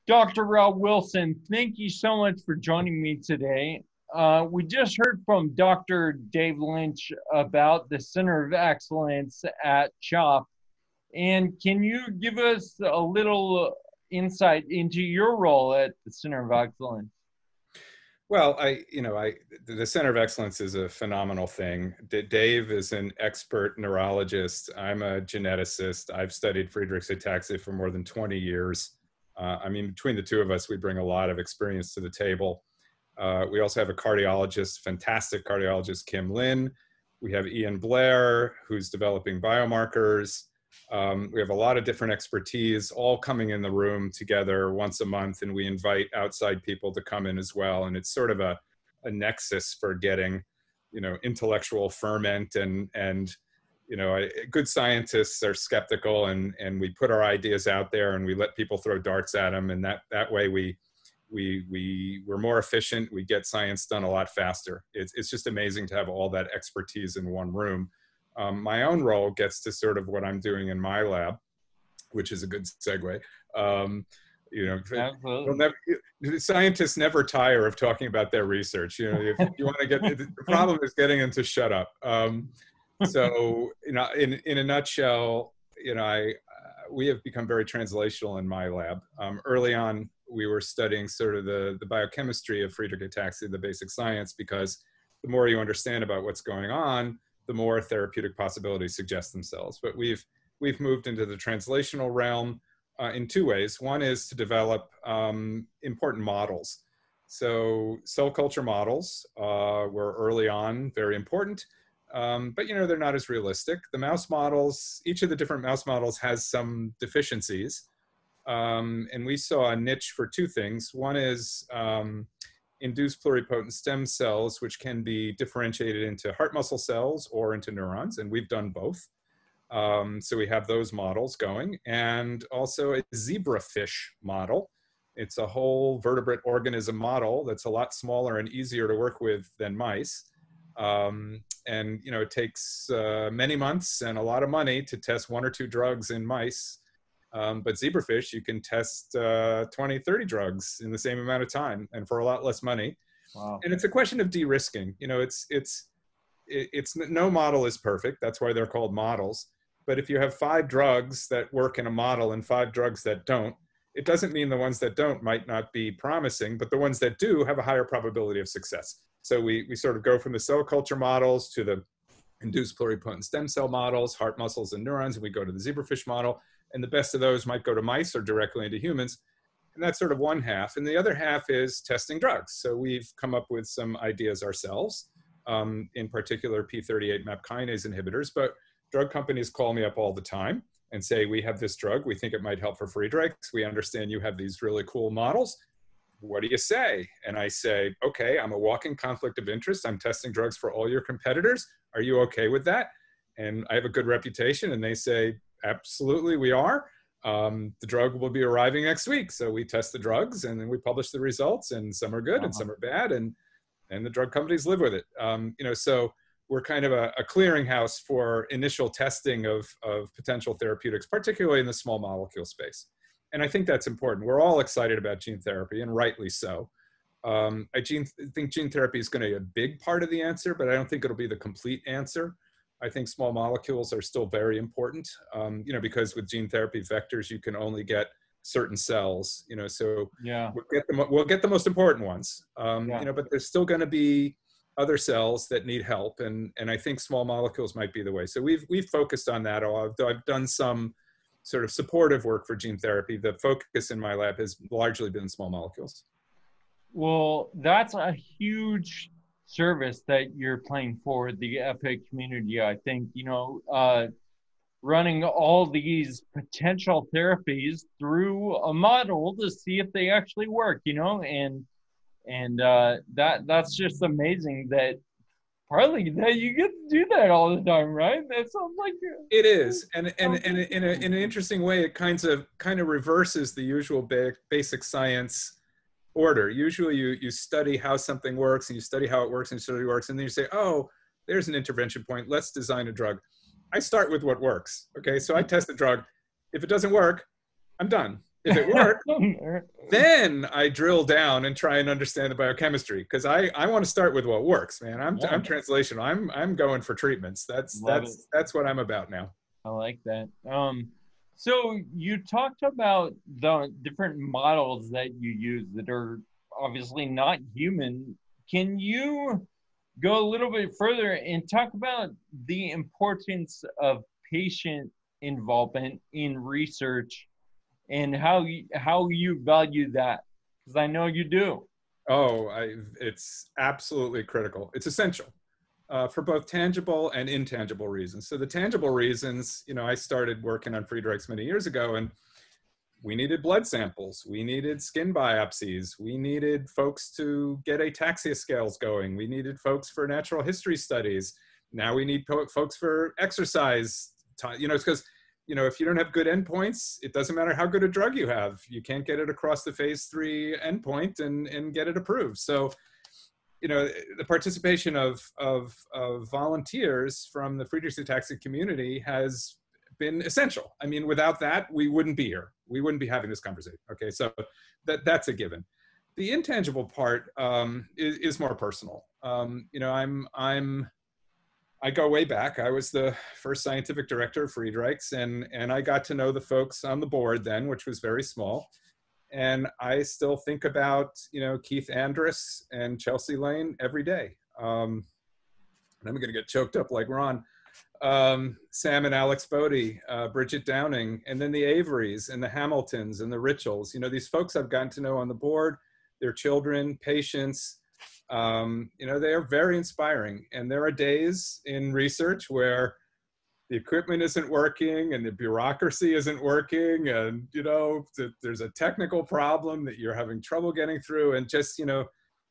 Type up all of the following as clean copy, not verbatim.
Dr. Rob Wilson, thank you so much for joining me today. We just heard from Dr. Dave Lynch about the Center of Excellence at CHOP. And can you give us a little insight into your role at the Center of Excellence? Well, the Center of Excellence is a phenomenal thing. Dave is an expert neurologist. I'm a geneticist. I've studied Friedreich's ataxia for more than 20 years. Between the two of us, we bring a lot of experience to the table. We also have a cardiologist, fantastic cardiologist, Kim Lin. We have Ian Blair, who's developing biomarkers. We have a lot of different expertise all coming in the room together once a month, and we invite outside people to come in as well. And it's sort of a nexus for getting, intellectual ferment and good scientists are skeptical, and we put our ideas out there and we let people throw darts at them. And that way we're more efficient. We get science done a lot faster. It's just amazing to have all that expertise in one room. My own role gets to sort of what I'm doing in my lab, which is a good segue. Scientists never tire of talking about their research. If you want to get, the problem is getting them to shut up. So, in a nutshell, we have become very translational in my lab. Early on, we were studying sort of the biochemistry of Friedreich ataxia, the basic science, because the more you understand about what's going on, the more therapeutic possibilities suggest themselves. But we've moved into the translational realm in two ways. One is to develop important models. So cell culture models were early on very important, but they're not as realistic. The mouse models, each of the different mouse models has some deficiencies. And we saw a niche for two things. One is induced pluripotent stem cells, which can be differentiated into heart muscle cells or into neurons, and we've done both. So we have those models going, and also a zebrafish model. It's a whole vertebrate organism model that's a lot smaller and easier to work with than mice. And it takes many months and a lot of money to test 1 or 2 drugs in mice. But zebrafish, you can test 20, 30 drugs in the same amount of time and for a lot less money. Wow. And it's a question of de-risking. No model is perfect. That's why they're called models. But if you have 5 drugs that work in a model and 5 drugs that don't, it doesn't mean the ones that don't might not be promising, but the ones that do have a higher probability of success. So we sort of go from the cell culture models to the induced pluripotent stem cell models, heart muscles and neurons, and we go to the zebrafish model. And the best of those might go to mice or directly into humans. And that's sort of one half. And the other half is testing drugs. So we've come up with some ideas ourselves, in particular p38 MAP kinase inhibitors. But drug companies call me up all the time and say, we have this drug. We think it might help for Friedreich's. We understand you have these really cool models. What do you say? And I say, okay, I'm a walking conflict of interest. I'm testing drugs for all your competitors. Are you okay with that? And I have a good reputation. And they say, absolutely, we are. The drug will be arriving next week. So we test the drugs and then we publish the results, and some are good and some are bad, and the drug companies live with it. So we're kind of a clearinghouse for initial testing of potential therapeutics, particularly in the small molecule space. And I think that's important. We're all excited about gene therapy, and rightly so. I think gene therapy is going to be a big part of the answer, but I don't think it'll be the complete answer. I think small molecules are still very important, because with gene therapy vectors, you can only get certain cells, so Yeah. we'll get the most important ones, Yeah. but there's still going to be other cells that need help. And I think small molecules might be the way. So we've focused on that. Although I've done some sort of supportive work for gene therapy, the focus in my lab has largely been small molecules. Well, that's a huge service that you're playing for the FA community. I think, running all these potential therapies through a model to see if they actually work, and that's just amazing that partly that you get to do that all the time, right? That sounds like it is, and in an interesting way, it kind of reverses the usual basic science order. Usually you study how something works, and you study how it works, and you study how it works, and then you say, oh, there's an intervention point. Let's design a drug. I start with what works. Okay, so I test the drug. If it doesn't work, I'm done. If it worked, then I drill down and try and understand the biochemistry, because I want to start with what works, man. I'm translational. I'm going for treatments. That's what I'm about now. I like that. So you talked about the different models that you use that are obviously not human. Can you go a little bit further and talk about the importance of patient involvement in research and how you value that? Because I know you do. Oh, it's absolutely critical. It's essential for both tangible and intangible reasons. So the tangible reasons, I started working on Friedreich's many years ago, and we needed blood samples. We needed skin biopsies. We needed folks to get ataxia scales going. We needed folks for natural history studies. Now we need folks for exercise. It's because, if you don't have good endpoints, it doesn't matter how good a drug you have. You can't get it across the phase 3 endpoint and get it approved. So, the participation of volunteers from the Friedreich's ataxia community has been essential. I mean, without that, we wouldn't be here. We wouldn't be having this conversation. Okay, so that's a given. The intangible part is more personal. I go way back. I was the first scientific director of Friedreich's, and I got to know the folks on the board then, which was very small. And I still think about, Keith Andrus and Chelsea Lane every day. And I'm going to get choked up like Ron. Sam and Alex Bodie, Bridget Downing, and then the Averys and the Hamiltons and the Richells. These folks I've gotten to know on the board, their children, patients. They are very inspiring. And there are days in research where the equipment isn't working and the bureaucracy isn't working, and there's a technical problem that you're having trouble getting through, and just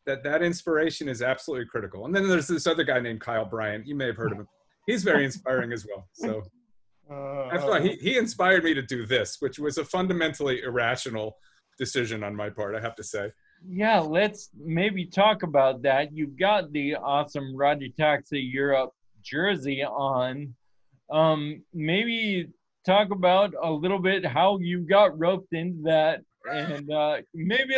that inspiration is absolutely critical. And then there's this other guy named Kyle Bryant. You may have heard of him. He's very inspiring as well. So that's why he inspired me to do this, which was a fundamentally irrational decision on my part, I have to say. Yeah, let's maybe talk about that. You've got the awesome Ataxia Europe jersey on. Maybe talk about a little bit how you got roped into that, and maybe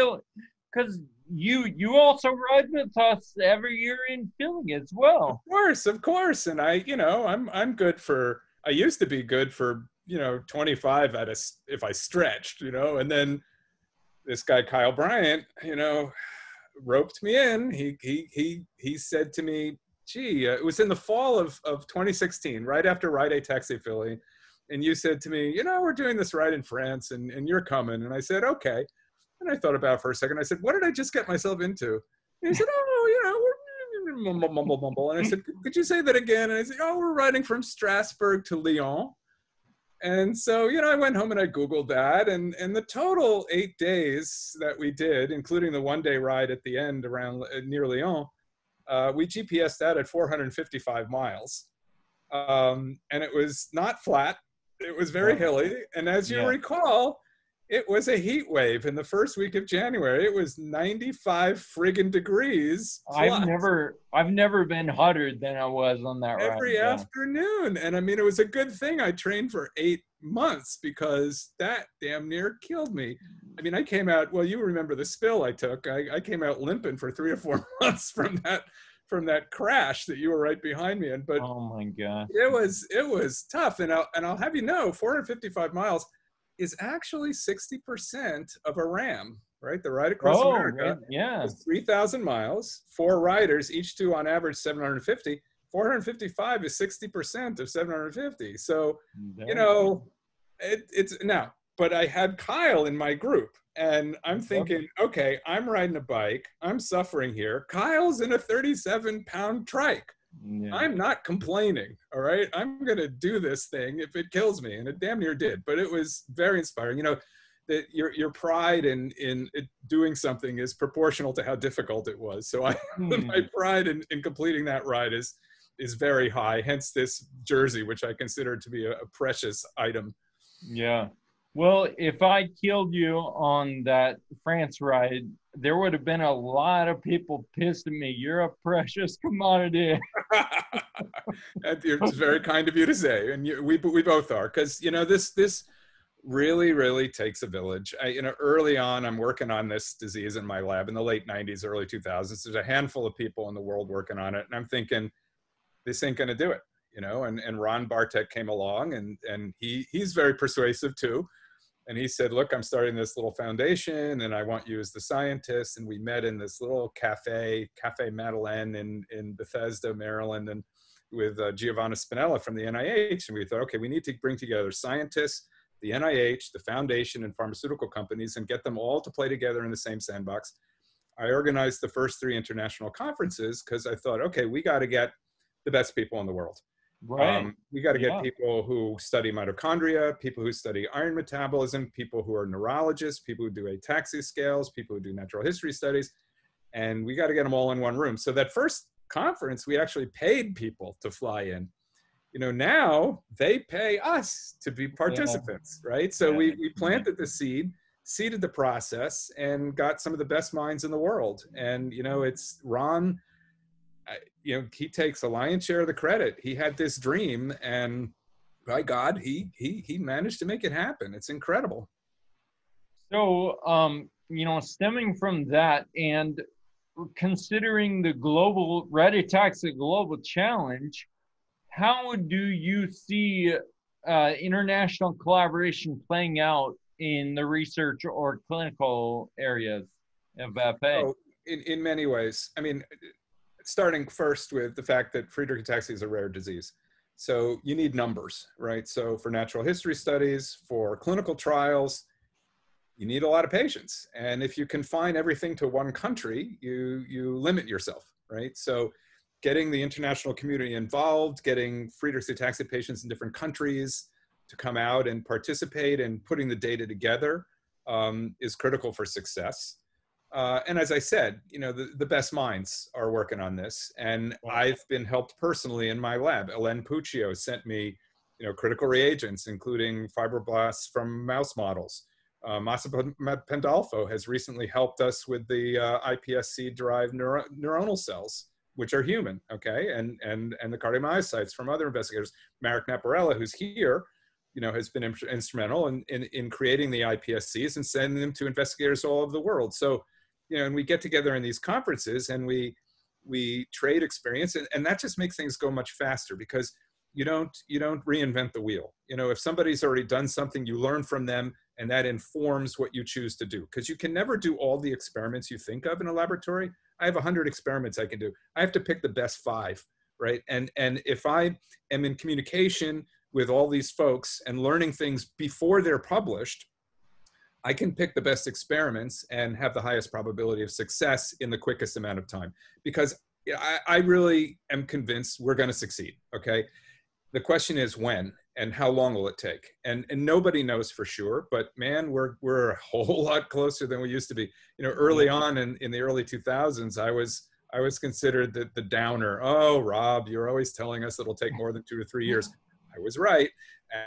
because you also ride with us every year in Philly as well. Of course, and I'm good for. I used to be good for 25 if I stretched, and then this guy Kyle Bryant, roped me in. He said to me, gee, it was in the fall of 2016, right after Ride Ataxia Philly. And you said to me, we're doing this ride in France and you're coming. And I said, okay. And I thought about it for a second. I said, what did I just get myself into? And he said, mumble. And I said, could you say that again? And I said, we're riding from Strasbourg to Lyon. And so, I went home and I Googled that, and the total 8 days that we did, including the one-day ride at the end around near Lyon, we GPSed that at 455 miles. And it was not flat. It was very hilly. And as you recall, it was a heat wave in the first week of January. It was 95 friggin' degrees. I've never been hotter than I was on that ride. Every afternoon. And I mean, it was a good thing I trained for 8 months, because that damn near killed me. I mean, I came out, well, you remember the spill I took. I came out limping for 3 or 4 months from that crash that you were right behind me in. But oh my God, it was tough. And I'll have you know, 455 miles is actually 60% of a RAM, right? The ride across America is 3,000 miles, 4 riders, each do on average 750. 455 is 60% of 750. So, it's now, but I had Kyle in my group, and I'm thinking, okay, I'm riding a bike, I'm suffering here. Kyle's in a 37-pound trike. Yeah. I'm not complaining, all right? I'm going to do this thing if it kills me, and it damn near did, but it was very inspiring. That your pride in doing something is proportional to how difficult it was. So my pride in completing that ride is very high, hence this jersey, which I consider to be a precious item. Yeah. Well, if I killed you on that France ride, there would have been a lot of people pissed at me. You're a precious commodity. It's very kind of you to say, and we both are, because this Really, really takes a village. Early on, I'm working on this disease in my lab in the late 90s, early 2000s. There's a handful of people in the world working on it. And I'm thinking, this ain't going to do it, and Ron Bartek came along, and he's very persuasive too. And he said, look, I'm starting this little foundation and I want you as the scientist. And we met in this little Cafe Madeleine in Bethesda, Maryland, and with Giovanna Spinella from the NIH. And we thought, okay, we need to bring together scientists, the NIH, the foundation, and pharmaceutical companies, and get them all to play together in the same sandbox. I organized the first 3 international conferences because I thought, okay, we got to get the best people in the world. Right. We got to get people who study mitochondria, people who study iron metabolism, people who are neurologists, people who do ataxia scales, people who do natural history studies, and we got to get them all in one room. So that first conference, we actually paid people to fly in. Now they pay us to be participants, right? So we planted the seed, seeded the process, and got some of the best minds in the world. And, it's Ron, he takes a lion's share of the credit. He had this dream, and by God, he managed to make it happen. It's incredible. So, stemming from that and considering the global red ataxia global challenge, how do you see international collaboration playing out in the research or clinical areas of FA? Oh, in many ways. I mean, starting first with the fact that Friedreich ataxia is a rare disease. So you need numbers, right? So for natural history studies, for clinical trials, you need a lot of patients. And if you confine everything to one country, you limit yourself, right? So getting the international community involved, getting Friedreich ataxia patients in different countries to come out and participate, and putting the data together is critical for success. And as I said, the best minds are working on this, and I've been helped personally in my lab. Elen Puccio sent me, critical reagents, including fibroblasts from mouse models. Massimo Pandolfo has recently helped us with the iPSC-derived neuronal cells, which are human, okay, and the cardiomyocytes from other investigators. Marek Naparella, who's here, has been instrumental in creating the iPSCs and sending them to investigators all over the world. So, and we get together in these conferences and we trade experience, and that just makes things go much faster, because you don't reinvent the wheel. If somebody's already done something, you learn from them, and that informs what you choose to do, because you can never do all the experiments you think of in a laboratory. I have 100 experiments I can do. I have to pick the best 5, right? And if I am in communication with all these folks and learning things before they're published, I can pick the best experiments and have the highest probability of success in the quickest amount of time, because I really am convinced we're going to succeed. Okay. The question is when and how long will it take? And nobody knows for sure, but man, we're a whole lot closer than we used to be. Early on in the early 2000s, I was considered the downer. Oh, Rob, you're always telling us it'll take more than 2 to 3 years. I was right.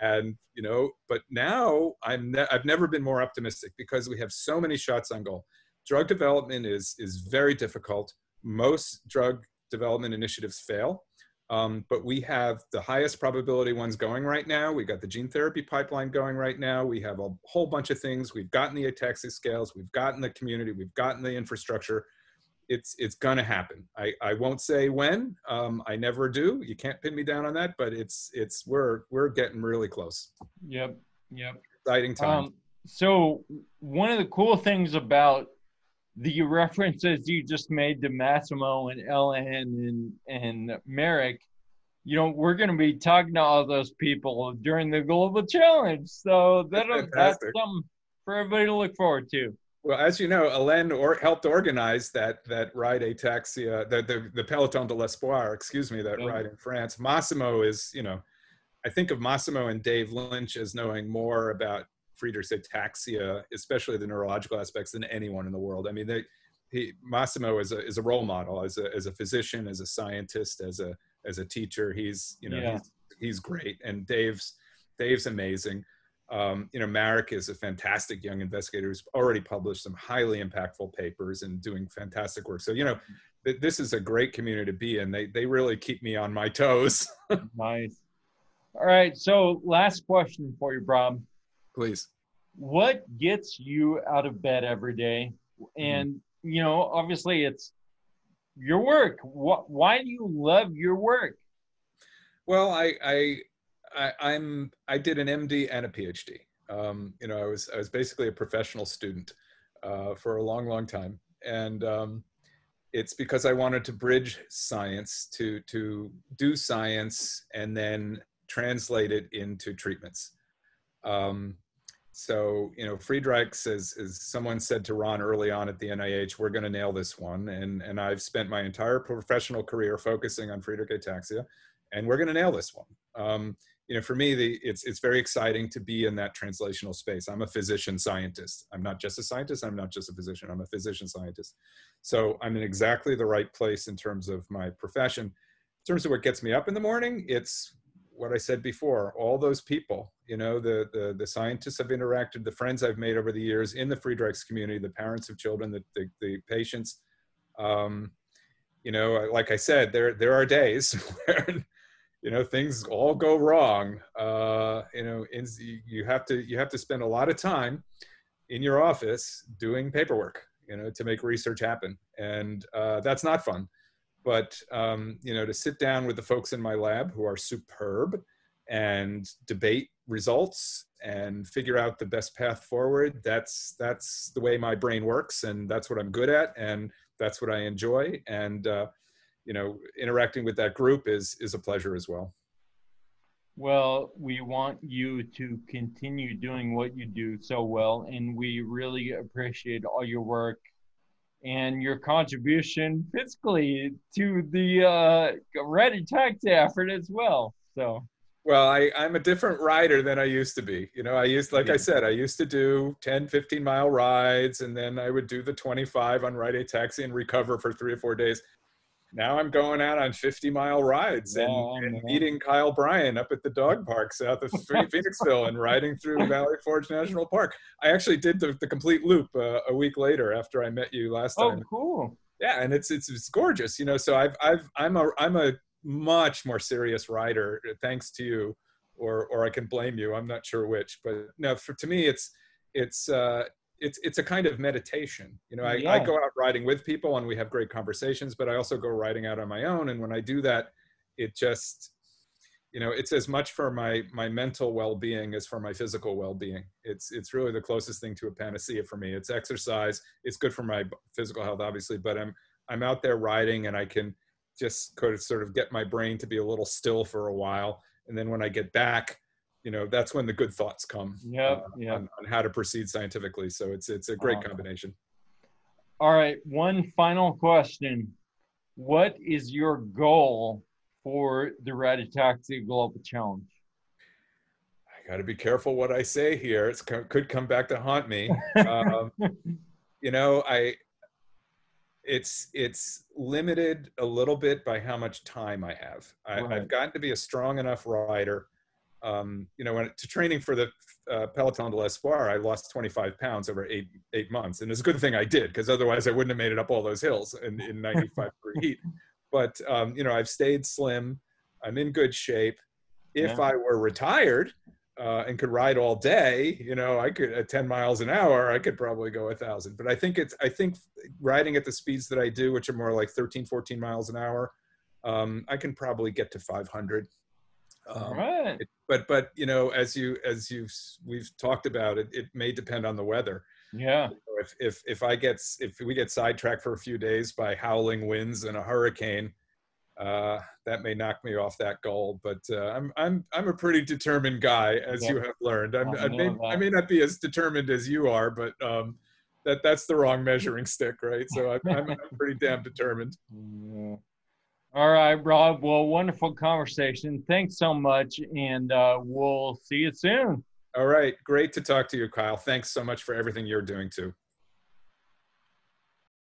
And, but now I've never been more optimistic, because we have so many shots on goal. Drug development is very difficult. Most drug development initiatives fail, but we have the highest probability ones going right now. We've got the gene therapy pipeline going right now. We have a whole bunch of things. We've gotten the ataxia scales. We've gotten the community. We've gotten the infrastructure. It's going to happen. I won't say when. I never do. You can't pin me down on that, but we're getting really close. Yep. Exciting time. So one of the cool things about the references you just made to Massimo and Ellen and Merrick, we're going to be talking to all those people during the global challenge. So that's something for everybody to look forward to. Well, as you know, Elen helped organize that ride Ataxia, the Peloton de l'Espoir, that ride in France. Massimo is, I think of Massimo and Dave Lynch as knowing more about Friedreich's ataxia, especially the neurological aspects, than anyone in the world. I mean, Massimo is a role model as a physician, as a scientist, as a teacher. He's great, and Dave's amazing. Marek is a fantastic young investigator who's already published some highly impactful papers and doing fantastic work. So, this is a great community to be in. They really keep me on my toes. Nice. All right. So last question for you, Rob. Please. What gets you out of bed every day? And, you know, obviously it's your work. Why do you love your work? Well, I did an MD and a PhD. You know, I was basically a professional student for a long, long time, and it's because I wanted to bridge science to do science and then translate it into treatments. So, you know, Friedreich says, as someone said to Ron early on at the NIH, we're going to nail this one. And I've spent my entire professional career focusing on Friedreich ataxia, and we're going to nail this one. You know, for me, it's very exciting to be in that translational space. I'm a physician scientist. I'm not just a scientist. I'm not just a physician. I'm a physician scientist. So I'm in exactly the right place in terms of my profession. In terms of what gets me up in the morning, it's what I said before, all those people, you know, the scientists I've interacted, the friends I've made over the years in the Friedreich's community, the parents of children, the patients, you know, like I said, there are days where, you know, things all go wrong. You know, you have to spend a lot of time in your office doing paperwork, you know, to make research happen. And that's not fun. But, you know, to sit down with the folks in my lab who are superb and debate results and figure out the best path forward, that's the way my brain works. And that's what I'm good at. And that's what I enjoy. And, you know, interacting with that group is a pleasure as well. Well, we want you to continue doing what you do so well, and we really appreciate all your work and your contribution physically to the red ataxia effort as well. So, well, I'm a different rider than I used to be. You know, like I said, I used to do 10, 15-mile rides, and then I would do the 25 on right ataxia and recover for 3 or 4 days. Now I'm going out on 50-mile rides and meeting Kyle Bryan up at the dog park south of Phoenixville and riding through Valley Forge National Park. I actually did the complete loop a week later after I met you last time. Oh, cool. Yeah, and it's gorgeous, you know. So I'm a much more serious rider thanks to you, or I can blame you. I'm not sure which, but no, to me it's a kind of meditation. You know, I go out riding with people and we have great conversations, but I also go riding out on my own. And when I do that, it just, you know, it's as much for my mental well-being as for my physical well-being. It's really the closest thing to a panacea for me. It's exercise. It's good for my physical health, obviously, but I'm out there riding and I can just sort of get my brain to be a little still for a while. And then when I get back, you know, that's when the good thoughts come on how to proceed scientifically. So it's a great combination. All right. One final question. What is your goal for the Red Ataxia Global Challenge? I got to be careful what I say here. It could come back to haunt me. You know, it's limited a little bit by how much time I have. I've gotten to be a strong enough rider. You know, to training for the Peloton de l'Espoir, I lost 25 pounds over eight months. And it's a good thing I did, because otherwise I wouldn't have made it up all those hills in 95 degree heat. But, you know, I've stayed slim. I'm in good shape. If I were retired and could ride all day, you know, I could at 10 miles an hour, I could probably go 1,000. But I think riding at the speeds that I do, which are more like 13, 14 miles an hour, I can probably get to 500. Right. But you know, as we've talked about, it may depend on the weather. Yeah. You know, if we get sidetracked for a few days by howling winds and a hurricane, that may knock me off that goal. But I'm a pretty determined guy, as you have learned. I may not be as determined as you are, but that's the wrong measuring stick, right? So I'm pretty damn determined. Yeah. All right, Rob. Well, wonderful conversation. Thanks so much, and we'll see you soon. All right. Great to talk to you, Kyle. Thanks so much for everything you're doing too.